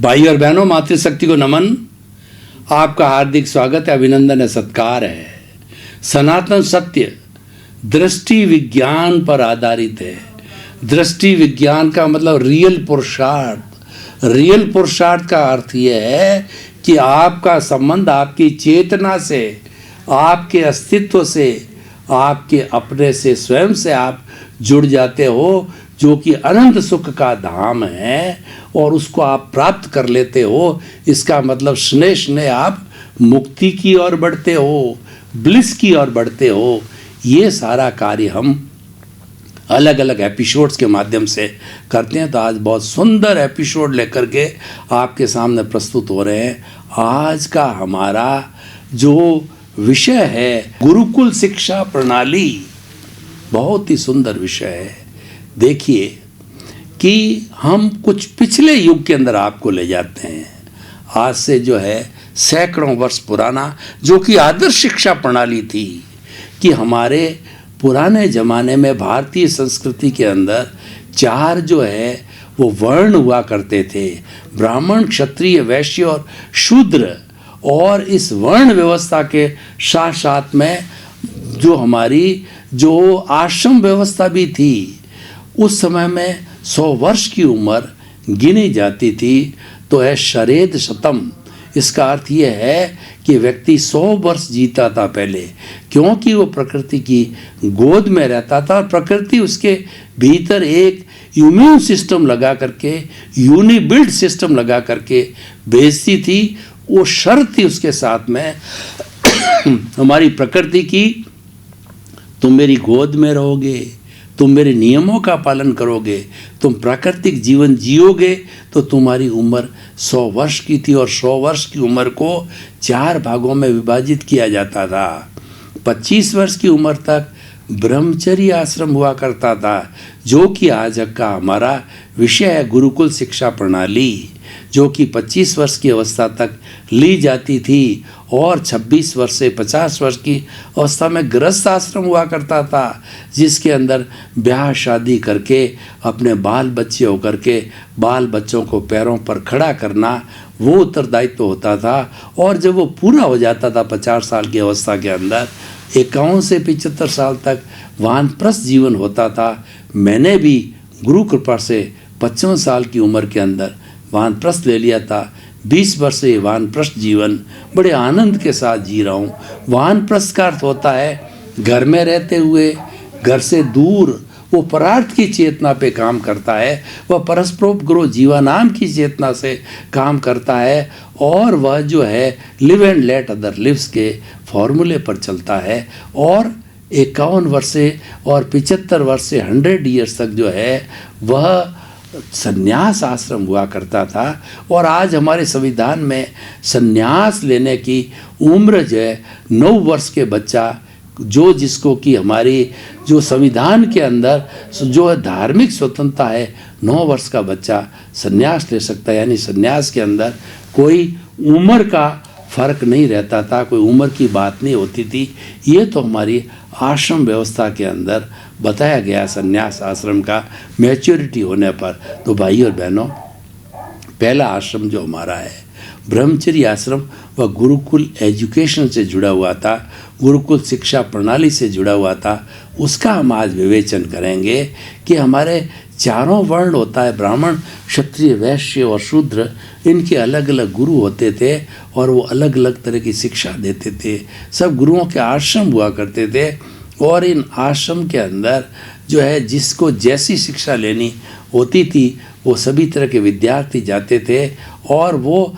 भाई और बहनों, मातृशक्ति को नमन। आपका हार्दिक स्वागत है, अभिनंदन है, सत्कार है। सनातन सत्य दृष्टि विज्ञान पर आधारित है। दृष्टि विज्ञान का मतलब रियल पुरुषार्थ। रियल पुरुषार्थ का अर्थ यह है कि आपका संबंध आपकी चेतना से, आपके अस्तित्व से, आपके अपने से, स्वयं से आप जुड़ जाते हो, जो कि अनंत सुख का धाम है, और उसको आप प्राप्त कर लेते हो। इसका मतलब स्नेह स्नेह आप मुक्ति की ओर बढ़ते हो, ब्लिस की ओर बढ़ते हो। ये सारा कार्य हम अलग अलग एपिसोड्स के माध्यम से करते हैं। तो आज बहुत सुंदर एपिसोड लेकर के आपके सामने प्रस्तुत हो रहे हैं। आज का हमारा जो विषय है गुरुकुल शिक्षा प्रणाली, बहुत ही सुंदर विषय है। देखिए कि हम कुछ पिछले युग के अंदर आपको ले जाते हैं, आज से जो है सैकड़ों वर्ष पुराना, जो कि आदर्श शिक्षा प्रणाली थी। कि हमारे पुराने ज़माने में भारतीय संस्कृति के अंदर चार जो है वो वर्ण हुआ करते थे, ब्राह्मण, क्षत्रिय, वैश्य और शूद्र। और इस वर्ण व्यवस्था के साथ साथ में जो हमारी जो आश्रम व्यवस्था भी थी, उस समय में 100 वर्ष की उम्र गिनी जाती थी। तो है शरेद शतम। इसका अर्थ यह है कि व्यक्ति 100 वर्ष जीता था पहले, क्योंकि वो प्रकृति की गोद में रहता था और प्रकृति उसके भीतर एक इम्यून सिस्टम लगा करके, यूनिबिल्ट सिस्टम लगा करके भेजती थी। वो शर्त थी उसके साथ में हमारी प्रकृति की, तुम मेरी गोद में रहोगे, तुम मेरे नियमों का पालन करोगे, तुम प्राकृतिक जीवन जियोगे, तो तुम्हारी उम्र 100 वर्ष की थी। और 100 वर्ष की उम्र को 4 भागों में विभाजित किया जाता था। 25 वर्ष की उम्र तक ब्रह्मचर्य आश्रम हुआ करता था, जो कि आज का हमारा विषय है गुरुकुल शिक्षा प्रणाली, जो कि 25 वर्ष की अवस्था तक ली जाती थी। और 26 वर्ष से 50 वर्ष की अवस्था में गृहस्थ आश्रम हुआ करता था, जिसके अंदर ब्याह शादी करके अपने बाल बच्चे होकर के बाल बच्चों को पैरों पर खड़ा करना वो उत्तरदायित्व होता था। और जब वो पूरा हो जाता था 50 साल की अवस्था के अंदर, 51 से 75 साल तक वानप्रस्थ जीवन होता था। मैंने भी गुरु कृपा से 55 साल की उम्र के अंदर वानप्रस्थ ले लिया था। 20 वर्ष से वानप्रस्थ जीवन बड़े आनंद के साथ जी रहा हूँ। वानप्रस्थ का अर्थ होता है घर में रहते हुए, घर से दूर, वो परार्थ की चेतना पे काम करता है, वह परस्परोपग्रो जीवानाम की चेतना से काम करता है, और वह जो है live and let other lives के फॉर्मूले पर चलता है। और 51 वर्ष से और 75 वर्ष से 100 ईयर्स तक जो है वह संन्यास आश्रम हुआ करता था। और आज हमारे संविधान में संन्यास लेने की उम्र जो है 9 वर्ष के बच्चा, जो जिसको कि हमारी जो संविधान के अंदर जो धार्मिक स्वतंत्रता है, 9 वर्ष का बच्चा संन्यास ले सकता है। यानी संन्यास के अंदर कोई उम्र का फ़र्क नहीं रहता था, कोई उम्र की बात नहीं होती थी। ये तो हमारी आश्रम व्यवस्था के अंदर बताया गया संन्यास आश्रम का मैच्योरिटी होने पर। तो भाई और बहनों, पहला आश्रम जो हमारा है ब्रह्मचर्य आश्रम, वह गुरुकुल एजुकेशन से जुड़ा हुआ था, गुरुकुल शिक्षा प्रणाली से जुड़ा हुआ था। उसका हम आज विवेचन करेंगे कि हमारे चारों वर्ण होता है, ब्राह्मण, क्षत्रिय, वैश्य और शूद्र, इनके अलग अलग गुरु होते थे और वो अलग अलग तरह की शिक्षा देते थे। सब गुरुओं के आश्रम हुआ करते थे, और इन आश्रम के अंदर जो है जिसको जैसी शिक्षा लेनी होती थी वो सभी तरह के विद्यार्थी जाते थे, और वो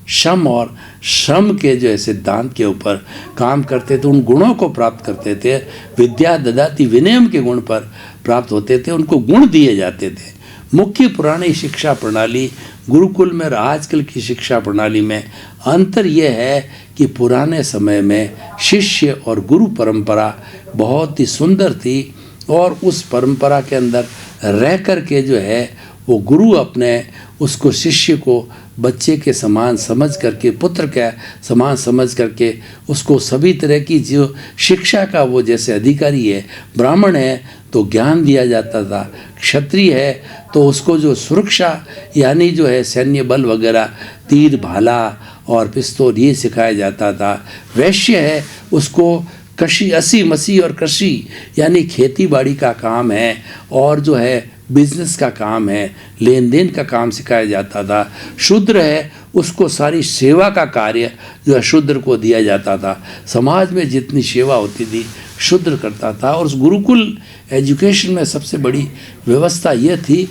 शम और श्रम के जो है सिद्धांत के ऊपर काम करते थे, उन गुणों को प्राप्त करते थे। विद्या ददाति विनयम के गुण पर प्राप्त होते थे, उनको गुण दिए जाते थे। मुख्य पुरानी शिक्षा प्रणाली गुरुकुल में और आजकल की शिक्षा प्रणाली में अंतर यह है कि पुराने समय में शिष्य और गुरु परंपरा बहुत ही सुंदर थी, और उस परंपरा के अंदर रह कर के जो है वो गुरु अपने उसको शिष्य को बच्चे के समान समझ करके, पुत्र के समान समझ करके उसको सभी तरह की जो शिक्षा का वो जैसे अधिकारी है, ब्राह्मण है तो ज्ञान दिया जाता था, क्षत्रिय है तो उसको जो सुरक्षा यानी जो है सैन्य बल वगैरह, तीर भाला और पिस्तौल ये सिखाया जाता था, वैश्य है उसको कृषि अस्सी मसी और कृषि यानी खेती बाड़ी का काम है और जो है बिजनेस का काम है, लेन देन का काम सिखाया जाता था, शूद्र है उसको सारी सेवा का कार्य जो है शूद्र को दिया जाता था। समाज में जितनी सेवा होती थी शूद्र करता था। और उस गुरुकुल एजुकेशन में सबसे बड़ी व्यवस्था यह थी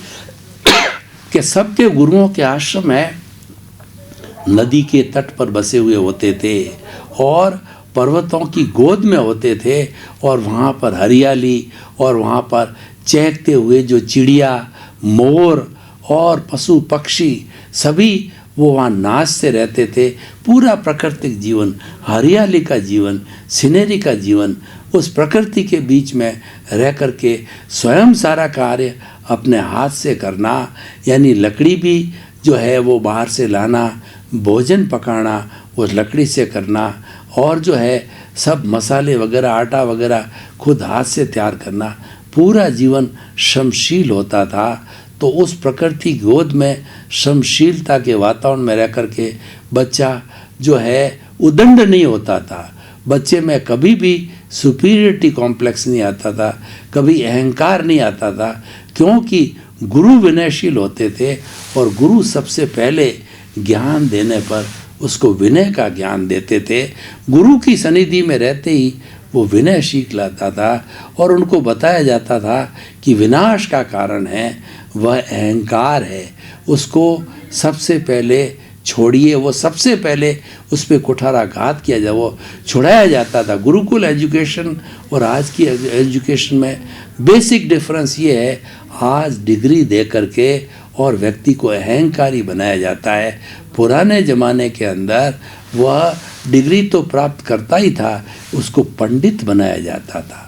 कि सबके गुरुओं के आश्रम है नदी के तट पर बसे हुए होते थे और पर्वतों की गोद में होते थे और वहाँ पर हरियाली और वहाँ पर चहकते हुए जो चिड़िया, मोर और पशु पक्षी सभी वो वहाँ नाचते रहते थे। पूरा प्राकृतिक जीवन, हरियाली का जीवन, सीनरी का जीवन, उस प्रकृति के बीच में रह कर के स्वयं सारा कार्य अपने हाथ से करना, यानी लकड़ी भी जो है वो बाहर से लाना, भोजन पकाना वो लकड़ी से करना और जो है सब मसाले वगैरह, आटा वगैरह खुद हाथ से तैयार करना, पूरा जीवन श्रमशील होता था। तो उस प्रकृति गोद में श्रमशीलता के वातावरण में रह कर के बच्चा जो है उदंड नहीं होता था, बच्चे में कभी भी सुपीरियरिटी कॉम्प्लेक्स नहीं आता था, कभी अहंकार नहीं आता था, क्योंकि गुरु विनयशील होते थे और गुरु सबसे पहले ज्ञान देने पर उसको विनय का ज्ञान देते थे। गुरु की सनिधि में रहते ही वो विनय सीख लाता था और उनको बताया जाता था कि विनाश का कारण है वह अहंकार है, उसको सबसे पहले छोड़िए, वो सबसे पहले उस पर कुठाराघात किया जाए, वो छुड़ाया जाता था। गुरुकुल एजुकेशन और आज की एजुकेशन में बेसिक डिफरेंस ये है, आज डिग्री दे करके और व्यक्ति को अहंकारी बनाया जाता है। पुराने ज़माने के अंदर वह डिग्री तो प्राप्त करता ही था, उसको पंडित बनाया जाता था।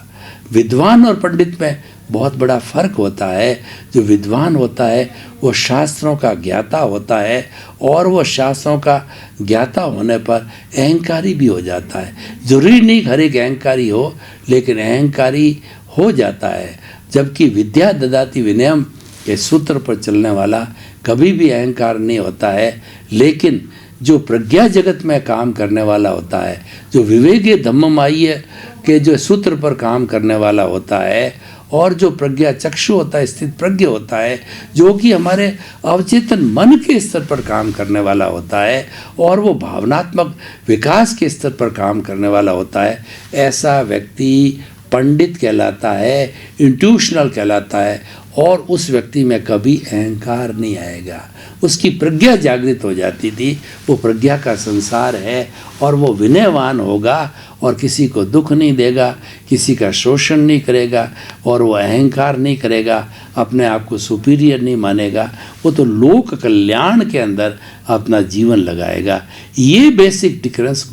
विद्वान और पंडित में बहुत बड़ा फर्क होता है। जो विद्वान होता है वो शास्त्रों का ज्ञाता होता है और वो शास्त्रों का ज्ञाता होने पर अहंकारी भी हो जाता है। जरूरी नहीं हर एक अहंकारी हो, लेकिन अहंकारी हो जाता है। जबकि विद्या ददाति विनयम के सूत्र पर चलने वाला कभी भी अहंकार नहीं होता है, लेकिन जो प्रज्ञा जगत में काम करने वाला होता है, जो विवेके धम्ममाय्य के जो सूत्र पर काम करने वाला होता है और जो प्रज्ञा चक्षु होता है, स्थित प्रज्ञ होता है, जो कि हमारे अवचेतन मन के स्तर पर काम करने वाला होता है और वो भावनात्मक विकास के स्तर पर काम करने वाला होता है, ऐसा व्यक्ति पंडित कहलाता है, इंट्यूशनल कहलाता है और उस व्यक्ति में कभी अहंकार नहीं आएगा। उसकी प्रज्ञा जागृत हो जाती थी, वो प्रज्ञा का संसार है और वो विनयवान होगा और किसी को दुख नहीं देगा, किसी का शोषण नहीं करेगा और वो अहंकार नहीं करेगा, अपने आप को सुपीरियर नहीं मानेगा, वो तो लोक कल्याण के अंदर अपना जीवन लगाएगा। ये बेसिक डिफरेंस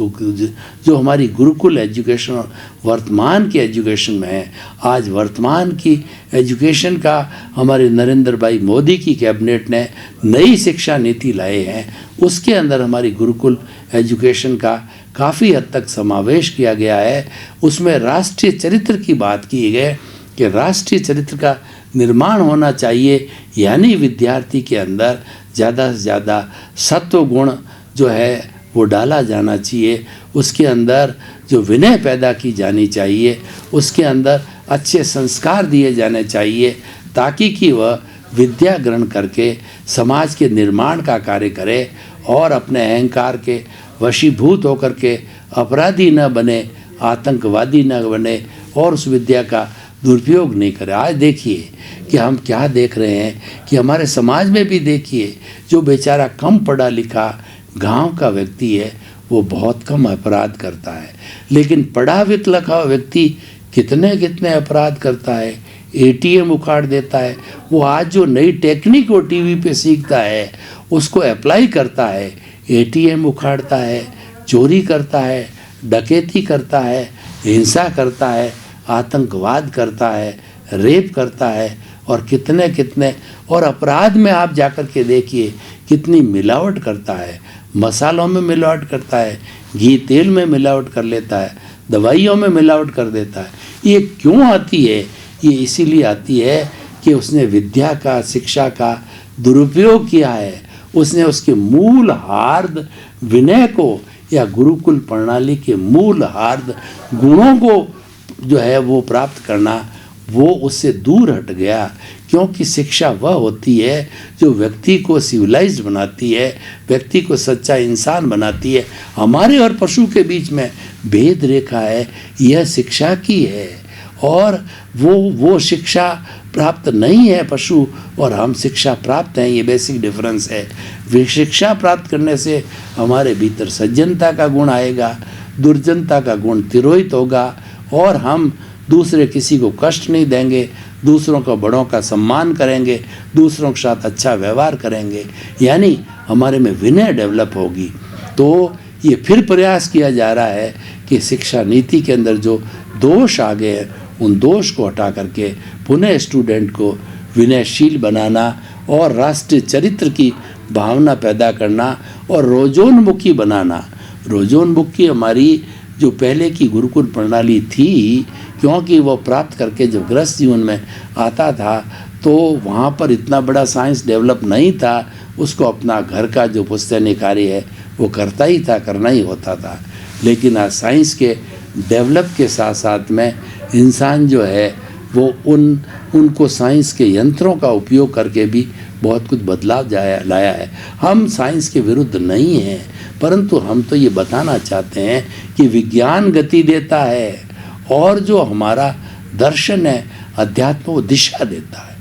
जो हमारी गुरुकुल एजुकेशन और वर्तमान की एजुकेशन में है। आज वर्तमान की एजुकेशन का हमारे नरेंद्र भाई मोदी की कैबिनेट ने नई शिक्षा नीति लाए हैं, उसके अंदर हमारी गुरुकुल एजुकेशन का काफ़ी हद तक समावेश किया गया है। उसमें राष्ट्रीय चरित्र की बात की गई कि राष्ट्रीय चरित्र का निर्माण होना चाहिए, यानी विद्यार्थी के अंदर ज़्यादा से ज़्यादा सत्व गुण जो है वो डाला जाना चाहिए, उसके अंदर जो विनय पैदा की जानी चाहिए, उसके अंदर अच्छे संस्कार दिए जाने चाहिए, ताकि कि वह विद्या ग्रहण करके समाज के निर्माण का कार्य करे और अपने अहंकार के वशीभूत होकर के अपराधी न बने, आतंकवादी न बने और उस विद्या का दुरुपयोग नहीं करे। आज देखिए कि हम क्या देख रहे हैं कि हमारे समाज में भी देखिए, जो बेचारा कम पढ़ा लिखा गांव का व्यक्ति है वो बहुत कम अपराध करता है, लेकिन पढ़ा लिखा व्यक्ति कितने कितने अपराध करता है, एटीएम उखाड़ देता है। वो आज जो नई टेक्निक वो टीवी पे सीखता है उसको अप्लाई करता है, एटीएम उखाड़ता है, चोरी करता है, डकैती करता है, हिंसा करता है, आतंकवाद करता है, रेप करता है और कितने कितने, और अपराध में आप जाकर के देखिए कितनी मिलावट करता है, मसालों में मिलावट करता है, घी तेल में मिलावट कर लेता है, दवाइयों में मिलावट कर देता है। ये क्यों आती है? ये इसीलिए आती है कि उसने विद्या का, शिक्षा का दुरुपयोग किया है। उसने उसके मूल हार्द विनय को या गुरुकुल प्रणाली के मूल हार्द गुणों को जो है वो प्राप्त करना, वो उससे दूर हट गया। क्योंकि शिक्षा वह होती है जो व्यक्ति को सिविलाइज्ड बनाती है, व्यक्ति को सच्चा इंसान बनाती है। हमारे और पशु के बीच में भेद रेखा है, यह शिक्षा की है। और वो शिक्षा प्राप्त नहीं है पशु, और हम शिक्षा प्राप्त हैं, ये बेसिक डिफरेंस है। शिक्षा प्राप्त करने से हमारे भीतर सज्जनता का गुण आएगा, दुर्जनता का गुण तिरोहित होगा, और हम दूसरे किसी को कष्ट नहीं देंगे, दूसरों को बड़ों का सम्मान करेंगे, दूसरों के साथ अच्छा व्यवहार करेंगे, यानी हमारे में विनय डेवलप होगी। तो ये फिर प्रयास किया जा रहा है कि शिक्षा नीति के अंदर जो दोष आ गए हैं, उन दोष को हटा करके पुनः स्टूडेंट को विनयशील बनाना और राष्ट्रीय चरित्र की भावना पैदा करना और रोजोन्मुखी बनाना। रोजोन्मुखी हमारी जो पहले की गुरुकुल प्रणाली थी, क्योंकि वो प्राप्त करके जब गृहस्थ जीवन में आता था तो वहाँ पर इतना बड़ा साइंस डेवलप नहीं था, उसको अपना घर का जो पुस्तैनी कार्य है वो करता ही था, करना ही होता था। लेकिन आज साइंस के डेवलप के साथ साथ में इंसान जो है वो उनको साइंस के यंत्रों का उपयोग करके भी बहुत कुछ बदलाव लाया है। हम साइंस के विरुद्ध नहीं हैं, परंतु हम तो ये बताना चाहते हैं कि विज्ञान गति देता है, और जो हमारा दर्शन है, अध्यात्म, वो दिशा देता है।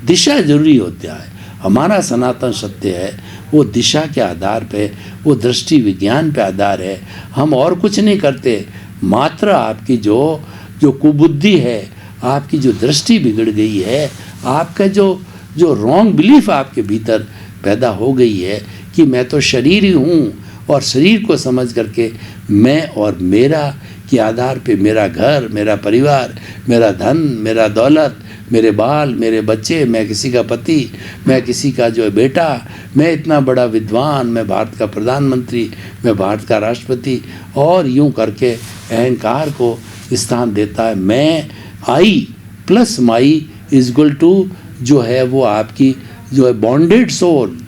दिशा जरूरी होता है। हमारा सनातन सत्य है वो दिशा के आधार पे, वो दृष्टि विज्ञान पे आधार है। हम और कुछ नहीं करते, मात्र आपकी जो कुबुद्धि है, आपकी जो दृष्टि बिगड़ गई है, आपका जो रॉन्ग बिलीफ आपके भीतर पैदा हो गई है कि मैं तो शरीर ही हूँ, और शरीर को समझ करके मैं और मेरा के आधार पे मेरा घर, मेरा परिवार, मेरा धन, मेरा दौलत, मेरे बाल, मेरे बच्चे, मैं किसी का पति, मैं किसी का जो बेटा, मैं इतना बड़ा विद्वान, मैं भारत का प्रधानमंत्री, मैं भारत का राष्ट्रपति, और यूं करके अहंकार को स्थान देता है। मैं I plus my is equal to जो है वो आपकी जो है bonded soul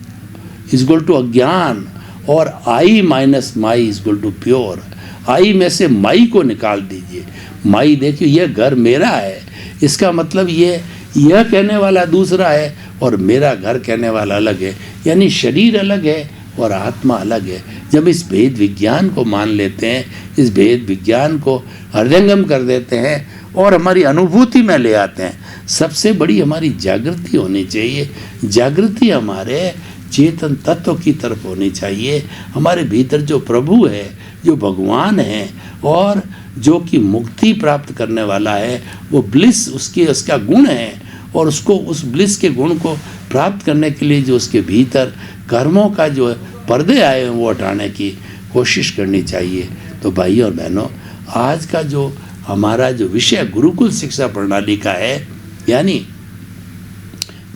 is equal to अज्ञान, और I minus my is equal to pure. I में से माई को निकाल दीजिए। माई देखिए, यह घर मेरा है, इसका मतलब यह कहने वाला दूसरा है और मेरा घर कहने वाला अलग है, यानी शरीर अलग है और आत्मा अलग है। जब इस भेद विज्ञान को मान लेते हैं, इस भेद विज्ञान को हृदयंगम कर देते हैं और हमारी अनुभूति में ले आते हैं, सबसे बड़ी हमारी जागृति होनी चाहिए। जागृति हमारे चेतन तत्व की तरफ होनी चाहिए। हमारे भीतर जो प्रभु है, जो भगवान है, और जो कि मुक्ति प्राप्त करने वाला है, वो ब्लिस उसका गुण है, और उसको उस ब्लिस के गुण को प्राप्त करने के लिए जो उसके भीतर कर्मों का जो पर्दे आए हैं वो हटाने की कोशिश करनी चाहिए। तो भाइयों और बहनों, आज का जो हमारा जो विषय गुरुकुल शिक्षा प्रणाली का है, यानी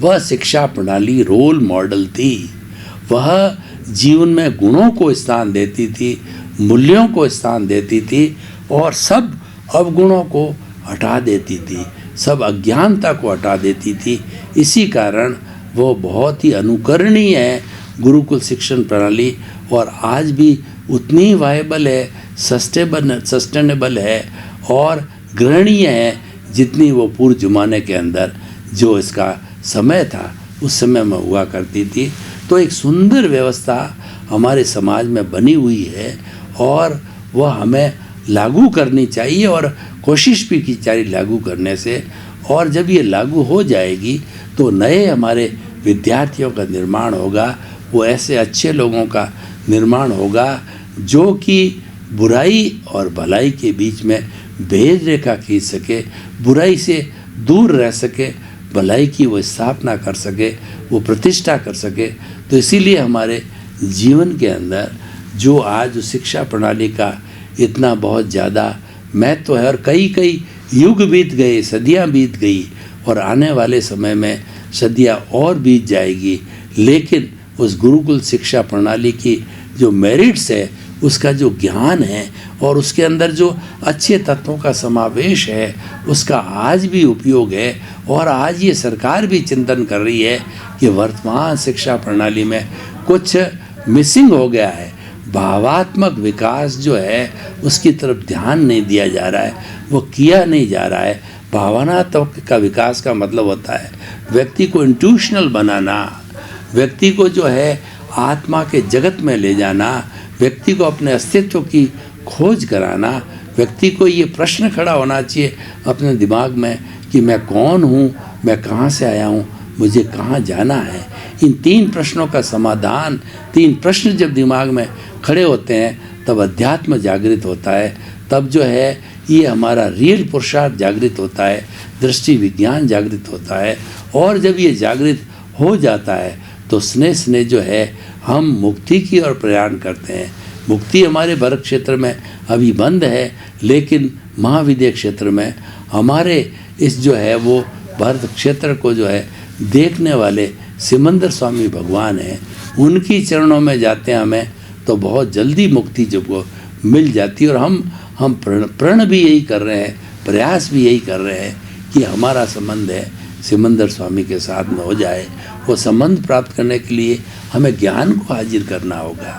वह शिक्षा प्रणाली रोल मॉडल थी। वह जीवन में गुणों को स्थान देती थी, मूल्यों को स्थान देती थी, और सब अवगुणों को हटा देती थी, सब अज्ञानता को हटा देती थी। इसी कारण वो बहुत ही अनुकरणीय है गुरुकुल शिक्षण प्रणाली, और आज भी उतनी वायबल है, सस्टेनेबल है और ग्रहणीय है जितनी वो पूर्व जमाने के अंदर जो इसका समय था उस समय में हुआ करती थी। तो एक सुंदर व्यवस्था हमारे समाज में बनी हुई है, और वह हमें लागू करनी चाहिए, और कोशिश भी की चाहिए लागू करने से। और जब ये लागू हो जाएगी तो नए हमारे विद्यार्थियों का निर्माण होगा, वो ऐसे अच्छे लोगों का निर्माण होगा जो कि बुराई और भलाई के बीच में भेद रेखा खींच सके, बुराई से दूर रह सके, भलाई की वो स्थापना कर सके, वो प्रतिष्ठा कर सके। तो इसीलिए हमारे जीवन के अंदर जो आज शिक्षा प्रणाली का इतना बहुत ज़्यादा महत्व है, और कई युग बीत गए, सदियां बीत गई, और आने वाले समय में सदियाँ और बीत जाएगी, लेकिन उस गुरुकुल शिक्षा प्रणाली की जो मेरिट्स है, उसका जो ज्ञान है और उसके अंदर जो अच्छे तत्वों का समावेश है, उसका आज भी उपयोग है। और आज ये सरकार भी चिंतन कर रही है कि वर्तमान शिक्षा प्रणाली में कुछ मिसिंग हो गया है, भावात्मक विकास जो है उसकी तरफ ध्यान नहीं दिया जा रहा है, वो किया नहीं जा रहा है। भावनात्मक का विकास का मतलब होता है व्यक्ति को इंट्यूशनल बनाना, व्यक्ति को जो है आत्मा के जगत में ले जाना, व्यक्ति को अपने अस्तित्व की खोज कराना। व्यक्ति को ये प्रश्न खड़ा होना चाहिए अपने दिमाग में कि मैं कौन हूँ, मैं कहाँ से आया हूँ, मुझे कहाँ जाना है। इन 3 प्रश्नों का समाधान, 3 प्रश्न जब दिमाग में खड़े होते हैं तब अध्यात्म जागृत होता है, तब जो है ये हमारा रियल पुरुषार्थ जागृत होता है, दृष्टि विज्ञान जागृत होता है। और जब ये जागृत हो जाता है तो स्नेह स्नेह जो है हम मुक्ति की ओर प्रयाण करते हैं। मुक्ति हमारे भरत क्षेत्र में अभी बंद है, लेकिन महाविद्या क्षेत्र में हमारे इस जो है वो भरत क्षेत्र को जो है देखने वाले सिमंदर स्वामी भगवान हैं, उनकी चरणों में जाते हैं हमें तो बहुत जल्दी मुक्ति जो को मिल जाती है। और हम प्रण भी यही कर रहे हैं, प्रयास भी यही कर रहे हैं कि हमारा संबंध है सिमंदर स्वामी के साथ में हो जाए। वो संबंध प्राप्त करने के लिए हमें ज्ञान को हाजिर करना होगा,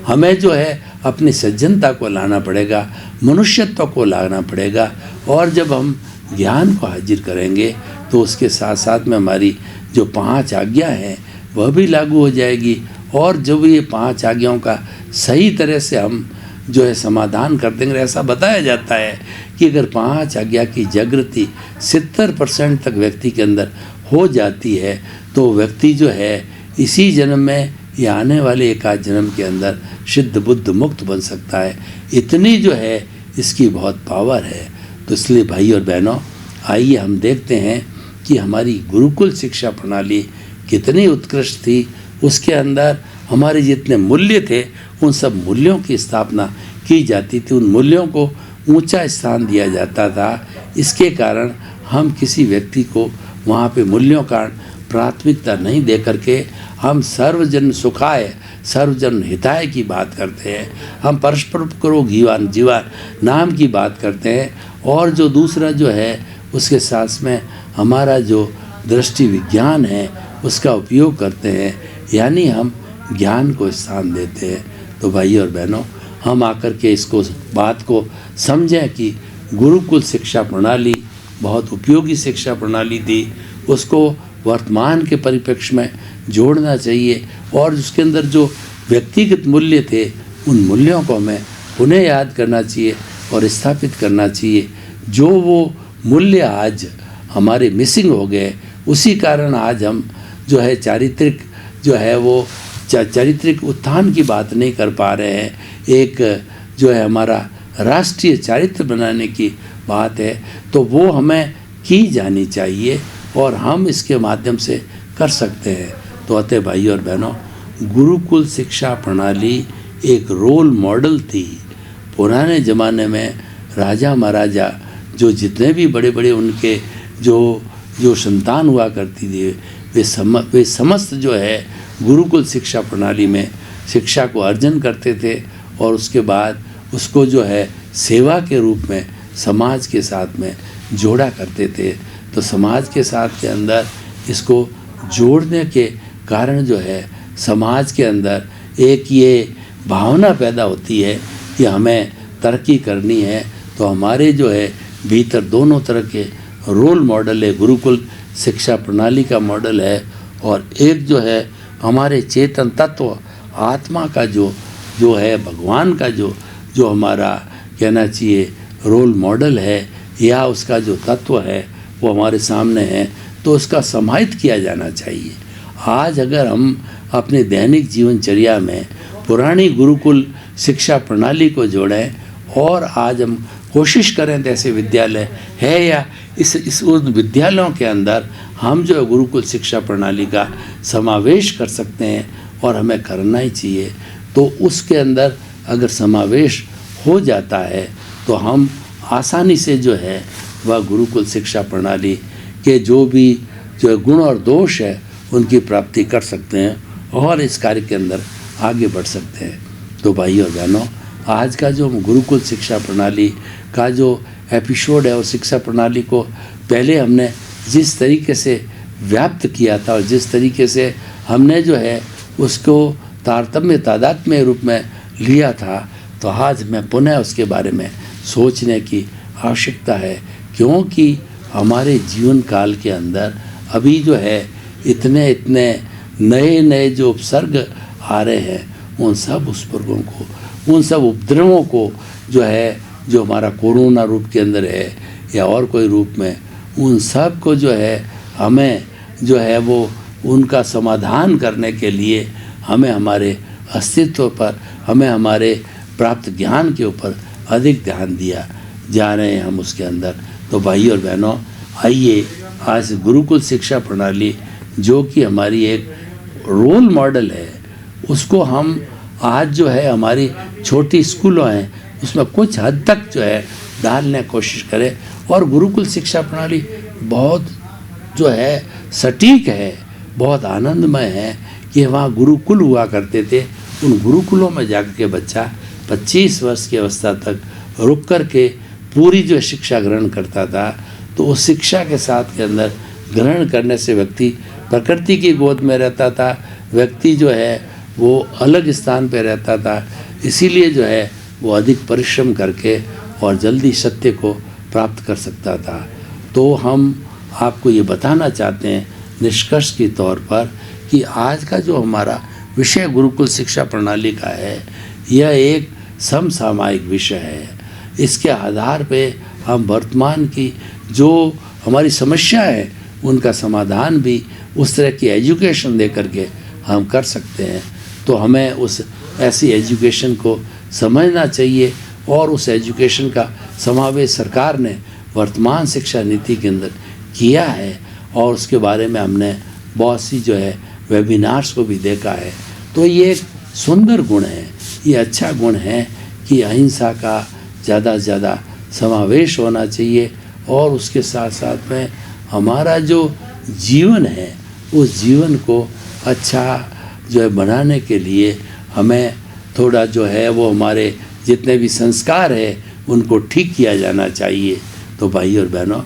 हमें जो है अपनी सज्जनता को लाना पड़ेगा, मनुष्यत्व को लाना पड़ेगा। और जब हम ज्ञान को हाजिर करेंगे तो उसके साथ साथ में हमारी जो 5 आज्ञा हैं वह भी लागू हो जाएगी। और जब ये 5 आज्ञाओं का सही तरह से हम जो है समाधान कर देंगे, ऐसा बताया जाता है कि अगर 5 आज्ञा की जागृति 70% तक व्यक्ति के अंदर हो जाती है तो व्यक्ति जो है इसी जन्म में या आने वाले 1 आध जन्म के अंदर सिद्ध बुद्ध मुक्त बन सकता है। इतनी जो है इसकी बहुत पावर है। तो इसलिए भाई और बहनों, आइए हम देखते हैं कि हमारी गुरुकुल शिक्षा प्रणाली कितनी उत्कृष्ट थी। उसके अंदर हमारे जितने मूल्य थे उन सब मूल्यों की स्थापना की जाती थी, उन मूल्यों को ऊंचा स्थान दिया जाता था। इसके कारण हम किसी व्यक्ति को वहाँ पे मूल्यों का प्राथमिकता नहीं दे करके हम सर्वजन सुखाय सर्वजन हिताय की बात करते हैं, हम परस्पर करो जीवन नाम की बात करते हैं। और जो दूसरा जो है उसके साथ में हमारा जो दृष्टि विज्ञान है उसका उपयोग करते हैं, यानी हम ज्ञान को स्थान देते हैं। तो भाई और बहनों, हम आकर के इसको बात को समझें कि गुरुकुल शिक्षा प्रणाली बहुत उपयोगी शिक्षा प्रणाली थी, उसको वर्तमान के परिप्रेक्ष्य में जोड़ना चाहिए। और उसके अंदर जो व्यक्तिगत मूल्य थे उन मूल्यों को हमें पुनः याद करना चाहिए और स्थापित करना चाहिए। जो वो मूल्य आज हमारे मिसिंग हो गए, उसी कारण आज हम जो है चारित्रिक जो है वो चारित्रिक उत्थान की बात नहीं कर पा रहे हैं। एक जो है हमारा राष्ट्रीय चारित्र बनाने की बात है, तो वो हमें की जानी चाहिए और हम इसके माध्यम से कर सकते हैं। तो अतः भाई और बहनों, गुरुकुल शिक्षा प्रणाली एक रोल मॉडल थी। पुराने ज़माने में राजा महाराजा जो जितने भी बड़े बड़े उनके जो संतान हुआ करती थी, वे समस्त जो है गुरुकुल शिक्षा प्रणाली में शिक्षा को अर्जन करते थे और उसके बाद उसको जो है सेवा के रूप में समाज के साथ में जोड़ा करते थे। तो समाज के साथ के अंदर इसको जोड़ने के कारण जो है समाज के अंदर एक ये भावना पैदा होती है कि हमें तरक्की करनी है। तो हमारे जो है भीतर दोनों तरह के रोल मॉडल है, गुरुकुल शिक्षा प्रणाली का मॉडल है और एक जो है हमारे चेतन तत्व आत्मा का जो है भगवान का जो हमारा कहना चाहिए रोल मॉडल है या उसका जो तत्व है वो हमारे सामने है, तो उसका समाहित किया जाना चाहिए। आज अगर हम अपने दैनिक जीवनचर्या में पुरानी गुरुकुल शिक्षा प्रणाली को जोड़ें और आज हम कोशिश करें जैसे विद्यालय है या इस उन विद्यालयों के अंदर हम जो है गुरुकुल शिक्षा प्रणाली का समावेश कर सकते हैं और हमें करना ही चाहिए। तो उसके अंदर अगर समावेश हो जाता है तो हम आसानी से जो है वह गुरुकुल शिक्षा प्रणाली के जो भी जो गुण और दोष है उनकी प्राप्ति कर सकते हैं और इस कार्य के अंदर आगे बढ़ सकते हैं। तो भाइयों और बहनों, आज का जो गुरुकुल शिक्षा प्रणाली का जो एपिसोड है, और शिक्षा प्रणाली को पहले हमने जिस तरीके से व्याप्त किया था और जिस तरीके से हमने जो है उसको तादात्म्य रूप में लिया था, तो आज मैं पुनः उसके बारे में सोचने की आवश्यकता है, क्योंकि हमारे जीवन काल के अंदर अभी जो है इतने नए नए जो उपसर्ग आ रहे हैं, उन सब उपसर्गों को, उन सब उपद्रवों को जो है, जो हमारा कोरोना रूप के अंदर है या और कोई रूप में, उन सब को जो है हमें जो है वो उनका समाधान करने के लिए हमें हमारे अस्तित्व पर, हमें हमारे प्राप्त ज्ञान के ऊपर अधिक ध्यान दिया जा रहे हैं हम उसके अंदर। तो भाइयों और बहनों, आइए आज गुरुकुल शिक्षा प्रणाली जो कि हमारी एक रोल मॉडल है, उसको हम आज जो है हमारी छोटी स्कूलों हैं उसमें कुछ हद तक जो है डालने की कोशिश करें। और गुरुकुल शिक्षा प्रणाली बहुत जो है सटीक है, बहुत आनंदमय है कि वहाँ गुरुकुल हुआ करते थे। उन गुरुकुलों में जाकर के बच्चा 25 वर्ष की अवस्था तक रुक कर के पूरी जो शिक्षा ग्रहण करता था। तो उस शिक्षा के साथ के अंदर ग्रहण करने से व्यक्ति प्रकृति की गोद में रहता था, व्यक्ति जो है वो अलग स्थान पे रहता था, इसीलिए जो है वो अधिक परिश्रम करके और जल्दी सत्य को प्राप्त कर सकता था। तो हम आपको ये बताना चाहते हैं निष्कर्ष के तौर पर कि आज का जो हमारा विषय गुरुकुल शिक्षा प्रणाली का है, यह एक समसामयिक विषय है। इसके आधार पे हम वर्तमान की जो हमारी समस्या है उनका समाधान भी उस तरह की एजुकेशन दे करके हम कर सकते हैं। तो हमें उस ऐसी एजुकेशन को समझना चाहिए और उस एजुकेशन का समावेश सरकार ने वर्तमान शिक्षा नीति के अंदर किया है और उसके बारे में हमने बहुत सी जो है वेबिनार्स को भी देखा है। तो ये एक सुंदर गुण है, ये अच्छा गुण है कि अहिंसा का ज़्यादा से ज़्यादा समावेश होना चाहिए और उसके साथ साथ में हमारा जो जीवन है उस जीवन को अच्छा जो है बनाने के लिए हमें थोड़ा जो है वो हमारे जितने भी संस्कार है उनको ठीक किया जाना चाहिए। तो भाई और बहनों,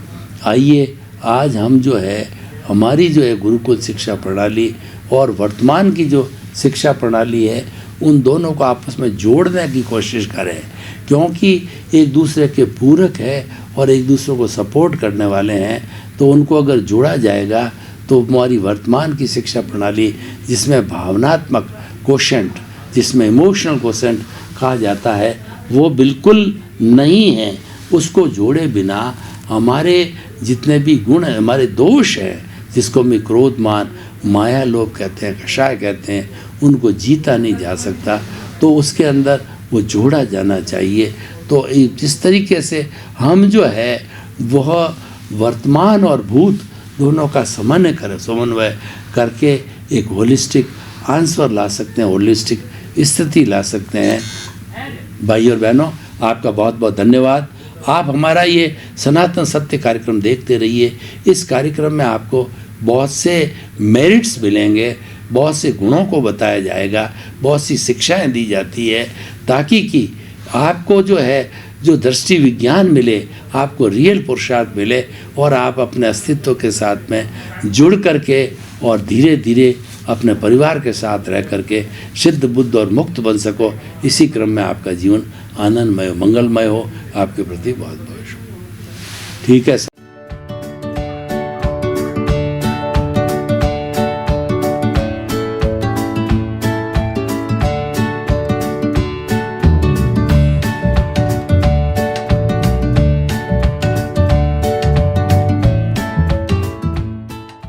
आइए आज हम जो है हमारी जो है गुरुकुल शिक्षा प्रणाली और वर्तमान की जो शिक्षा प्रणाली है उन दोनों को आपस में जोड़ने की कोशिश करें, क्योंकि एक दूसरे के पूरक है और एक दूसरे को सपोर्ट करने वाले हैं। तो उनको अगर जोड़ा जाएगा तो हमारी वर्तमान की शिक्षा प्रणाली, जिसमें भावनात्मक कोशेंट, जिसमें इमोशनल कोशेंट कहा जाता है, वो बिल्कुल नहीं है। उसको जोड़े बिना हमारे जितने भी गुण हैं, हमारे दोष हैं, जिसको हम क्रोध, मान, माया, लोभ कहते हैं, कषाय कहते हैं, उनको जीता नहीं जा सकता। तो उसके अंदर वो जोड़ा जाना चाहिए। तो जिस तरीके से हम जो है वह वर्तमान और भूत दोनों का समन्वय करके एक होलिस्टिक आंसर ला सकते हैं, होलिस्टिक स्थिति ला सकते हैं। भाई और बहनों, आपका बहुत बहुत धन्यवाद। आप हमारा ये सनातन सत्य कार्यक्रम देखते रहिए। इस कार्यक्रम में आपको बहुत से मेरिट्स मिलेंगे, बहुत से गुणों को बताया जाएगा, बहुत सी शिक्षाएं दी जाती है, ताकि कि आपको जो है जो दृष्टि विज्ञान मिले, आपको रियल पुरुषार्थ मिले और आप अपने अस्तित्व के साथ में जुड़ करके और धीरे धीरे अपने परिवार के साथ रह करके सिद्ध, बुद्ध और मुक्त बन सको। इसी क्रम में आपका जीवन आनंदमय, मंगलमय हो। आपके प्रति बहुत बहुत शुभ। ठीक है सर।